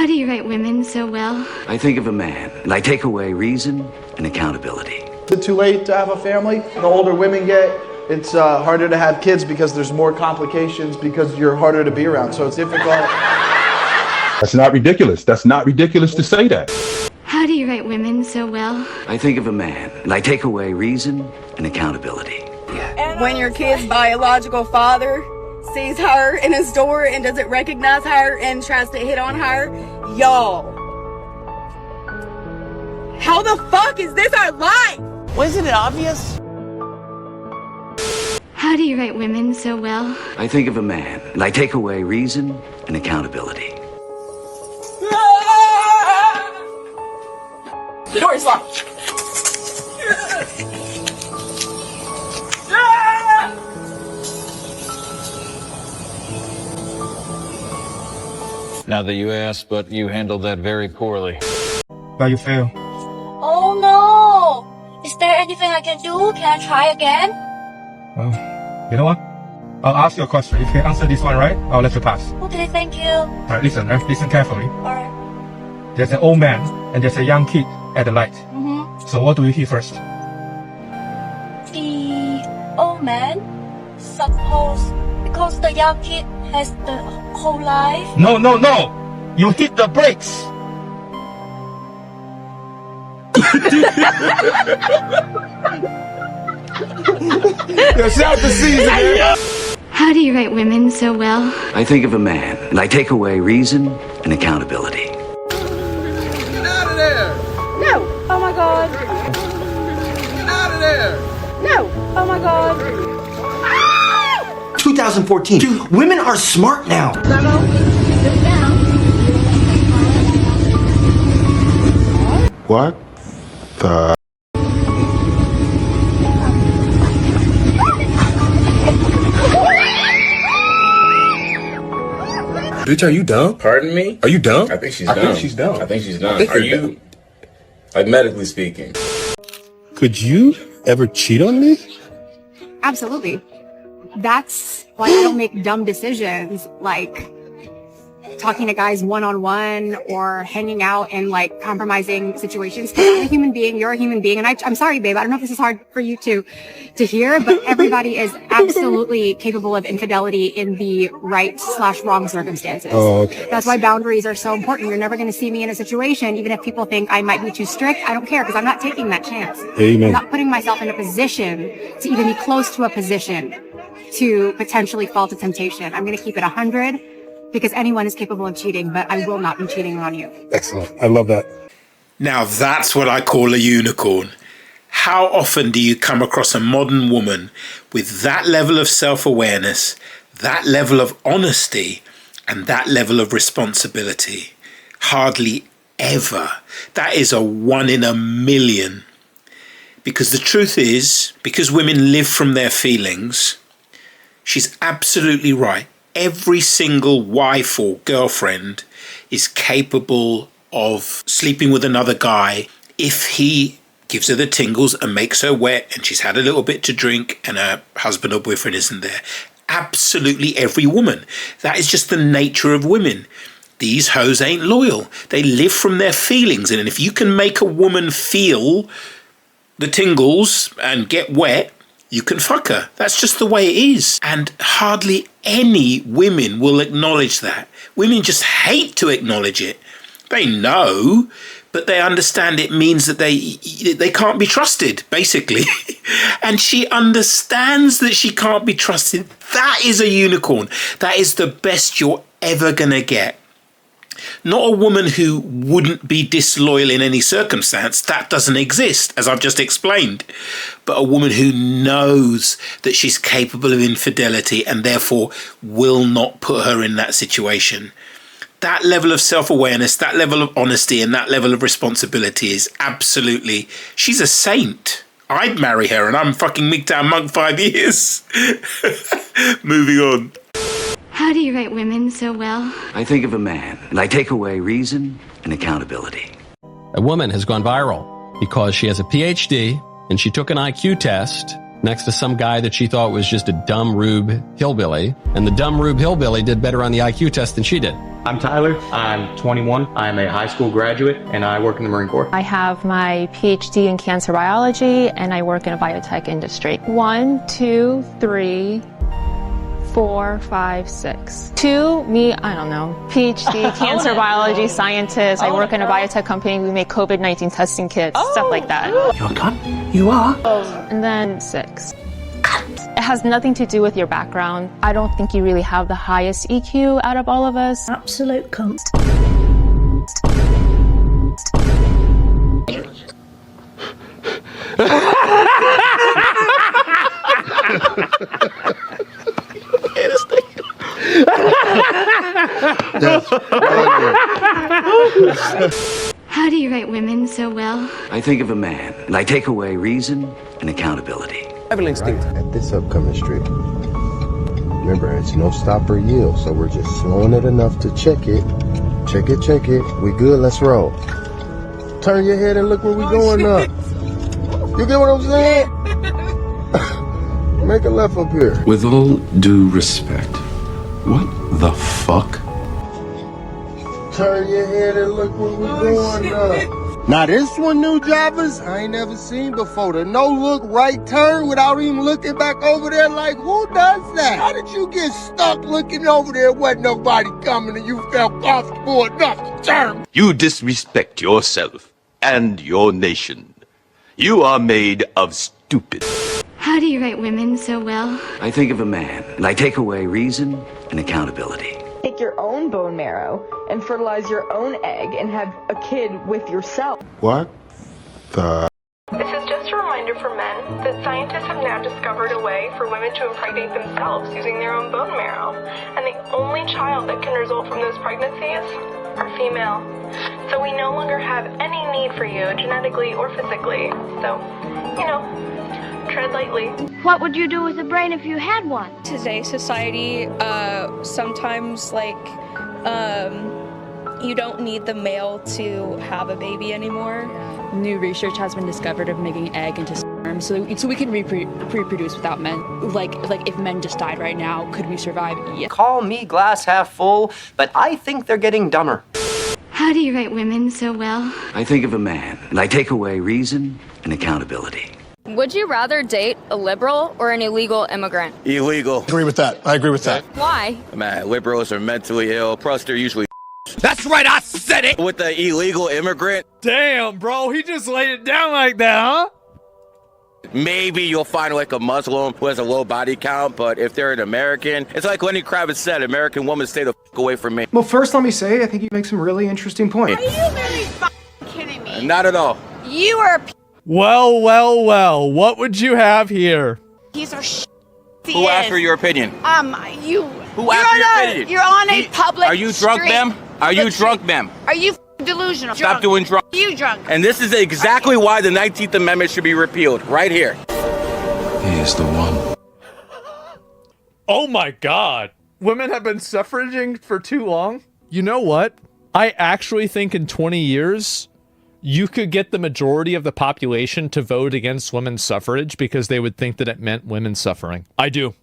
do you write women so well? I think of a man, and I take away reason and accountability. Is it too late to have a family? The older women get, it's harder to have kids because there's more complications because you're harder to be around, so it's difficult. That's not ridiculous. That's not ridiculous to say that. How do you write women so well? I think of a man, and I take away reason and accountability. When your kid's biological father sees her in his door and doesn't recognize her and tries to hit on her, y'all. How the fuck is this our life? Wasn't it obvious? How do you write women so well? I think of a man, and I take away reason and accountability. The door is locked. Now that you asked, but you handled that very poorly. But you fail. Oh no! Is there anything I can do? Can I try again? You know what? I'll ask you a question. If you answer this one right, I'll let you pass. Okay, thank you. Alright, listen carefully. Alright. There's an old man and there's a young kid at the light. So what do you hear first? The old man? Suppose because the young kid has the whole life? No! You hit the brakes! Shout the season. How do you write women so well? I think of a man, and I take away reason and accountability. Get out of there! No. Oh my god. Get out of there! No. Oh my god. 2014. Dude, women are smart now. What the? Bitch, are you dumb? Pardon me? Are you dumb? I think she's dumb. I think she's dumb. I think she's dumb. think Are you're you, like, medically speaking? Could you ever cheat on me? Absolutely. That's why I don't make dumb decisions like talking to guys one-on-one or hanging out in like compromising situations. I'm a human being, you're a human being, and I'm sorry, babe, I don't know if this is hard for you to hear, but everybody is absolutely capable of infidelity in the right/wrong circumstances. Oh, okay. That's why boundaries are so important. You're never going to see me in a situation, even if people think I might be too strict, I don't care because I'm not taking that chance. Amen. I'm not putting myself in a position to even be close to a position to potentially fall to temptation. I'm going to keep it 100 because anyone is capable of cheating, but I will not be cheating on you. Excellent. I love that. Now that's what I call a unicorn. How often do you come across a modern woman with that level of self-awareness, that level of honesty, and that level of responsibility? Hardly ever. That is a 1 in a million. Because the truth is, because women live from their feelings, she's absolutely right. Every single wife or girlfriend is capable of sleeping with another guy if he gives her the tingles and makes her wet and she's had a little bit to drink and her husband or boyfriend isn't there. Absolutely every woman. That is just the nature of women. These hoes ain't loyal. They live from their feelings. And if you can make a woman feel the tingles and get wet, you can fuck her. That's just the way it is. And hardly any women will acknowledge that. Women just hate to acknowledge it. They know, but they understand it means that they can't be trusted, basically. And she understands that she can't be trusted. That is a unicorn. That is the best you're ever gonna get. Not a woman who wouldn't be disloyal in any circumstance. That doesn't exist, as I've just explained. But a woman who knows that she's capable of infidelity and therefore will not put her in that situation. That level of self-awareness, that level of honesty, and that level of responsibility is absolutely... She's a saint. I'd marry her, and I'm fucking MGTOW monk 5 years. Moving on. How do you write women so well? I think of a man, and I take away reason and accountability. A woman has gone viral because she has a PhD and she took an IQ test next to some guy that she thought was just a dumb rube hillbilly. And the dumb rube hillbilly did better on the IQ test than she did. I'm Tyler. I'm 21. I'm a high school graduate, and I work in the Marine Corps. I have my PhD in cancer biology, and I work in a biotech industry. 1, 2, 3, 4, 5, 6. 2, me, I don't know. PhD, cancer biology scientist. I work in a biotech company. We make COVID-19 testing kits, stuff like that. You're a cunt? You are? And then 6. It has nothing to do with your background. I don't think you really have the highest EQ out of all of us. Absolute cunt. How do you write women so well? I think of a man, and I take away reason and accountability. Instinct. At this upcoming strip. Remember, it's no stop or yield, so we're just slowing it enough to check it. Check it, check it. We good, let's roll. Turn your head and look where we going up. You get what I'm saying? Make a left up here. With all due respect, what the fuck? Turn your head and look where we going up. Now this one, new jobbers, I ain't never seen before. The no-look right turn without even looking back over there like, who does that? How did you get stuck looking over there? Wasn't nobody coming and you felt comfortable enough to turn? You disrespect yourself and your nation. You are made of stupid. How do you write women so well? I think of a man, and I take away reason and accountability. Take your own bone marrow and fertilize your own egg and have a kid with yourself. What the? This is just a reminder for men that scientists have now discovered a way for women to impregnate themselves using their own bone marrow. And the only child that can result from those pregnancies are female. So we no longer have any need for you genetically or physically. So, tread lightly. What would you do with a brain if you had one? Today's society, sometimes you don't need the male to have a baby anymore. New research has been discovered of making egg into sperm, so we can reproduce without men. Like if men just died right now, could we survive? Yeah. Call me glass half full, but I think they're getting dumber. How do you write women so well? I think of a man, and I take away reason and accountability. Would you rather date a liberal or an illegal immigrant? Illegal. Agree with that. I agree with that. Why? Man, liberals are mentally ill, plus they're usually That's right, I said it! with the illegal immigrant. Damn, bro, he just laid it down like that, huh? Maybe you'll find like a Muslim who has a low body count, but if they're an American, it's like Lenny Kravitz said, American woman, stay the fuck away from me. Well, first let me say, I think you make some really interesting points. Are you really kidding me? Not at all. You are a Well, what would you have here? piece of shit. Who asked for your opinion? Who asked for your opinion? You're on a public Are you drunk, street. ma'am? Are you drunk, ma'am? Are you delusional? Stop doing drunk. You drunk. And this is exactly why the 19th Amendment should be repealed, right here. He is the one. Oh my god. Women have been suffraging for too long? You know what? I actually think in 20 years, you could get the majority of the population to vote against women's suffrage because they would think that it meant women suffering. I do.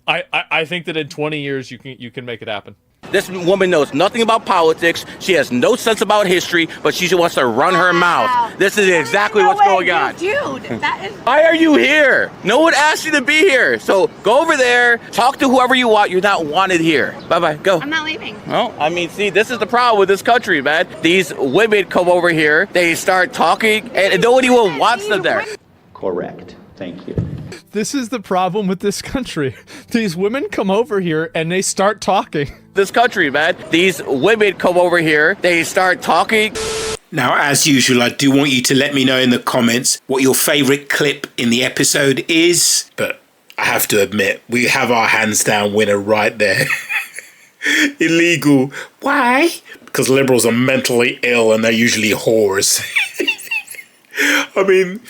I think that in 20 years you can make it happen. This woman knows nothing about politics. She has no sense about history, but she just wants to run her mouth. This is exactly what's going on. Dude, that is... Why are you here? No one asked you to be here. So go over there, talk to whoever you want. You're not wanted here. Bye-bye, go. I'm not leaving. Well, I mean, see, this is the problem with this country, man. These women come over here, they start talking, and nobody will wants them there. Correct. Thank you. This is the problem with this country. These women come over here and they start talking. This country, man. These women come over here, they start talking. Now, as usual, I do want you to let me know in the comments what your favourite clip in the episode is. But I have to admit, we have our hands down winner right there. Illegal. Why? Because liberals are mentally ill and they're usually whores. I mean,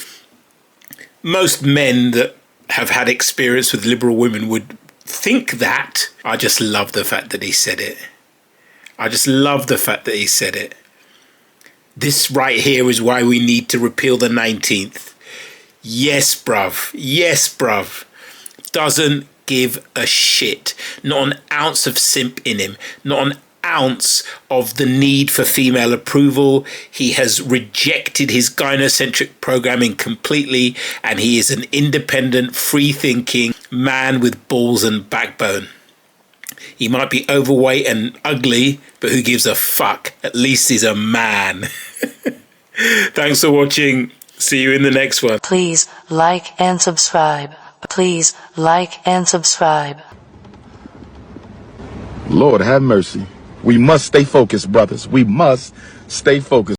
most men that have had experience with liberal women would think that. I just love the fact that he said it. I just love the fact that he said it. This right here is why we need to repeal the 19th. Yes, bruv. Yes, bruv. Doesn't give a shit. Not an ounce of simp in him. Not an ounce of the need for female approval. He has rejected his gynocentric programming completely, and he is an independent, free-thinking man with balls and backbone. He might be overweight and ugly, but who gives a fuck? At least he's a man. Thanks for watching. See you in the next one. Please like and subscribe. Please like and subscribe. Lord have mercy. We must stay focused, brothers. We must stay focused.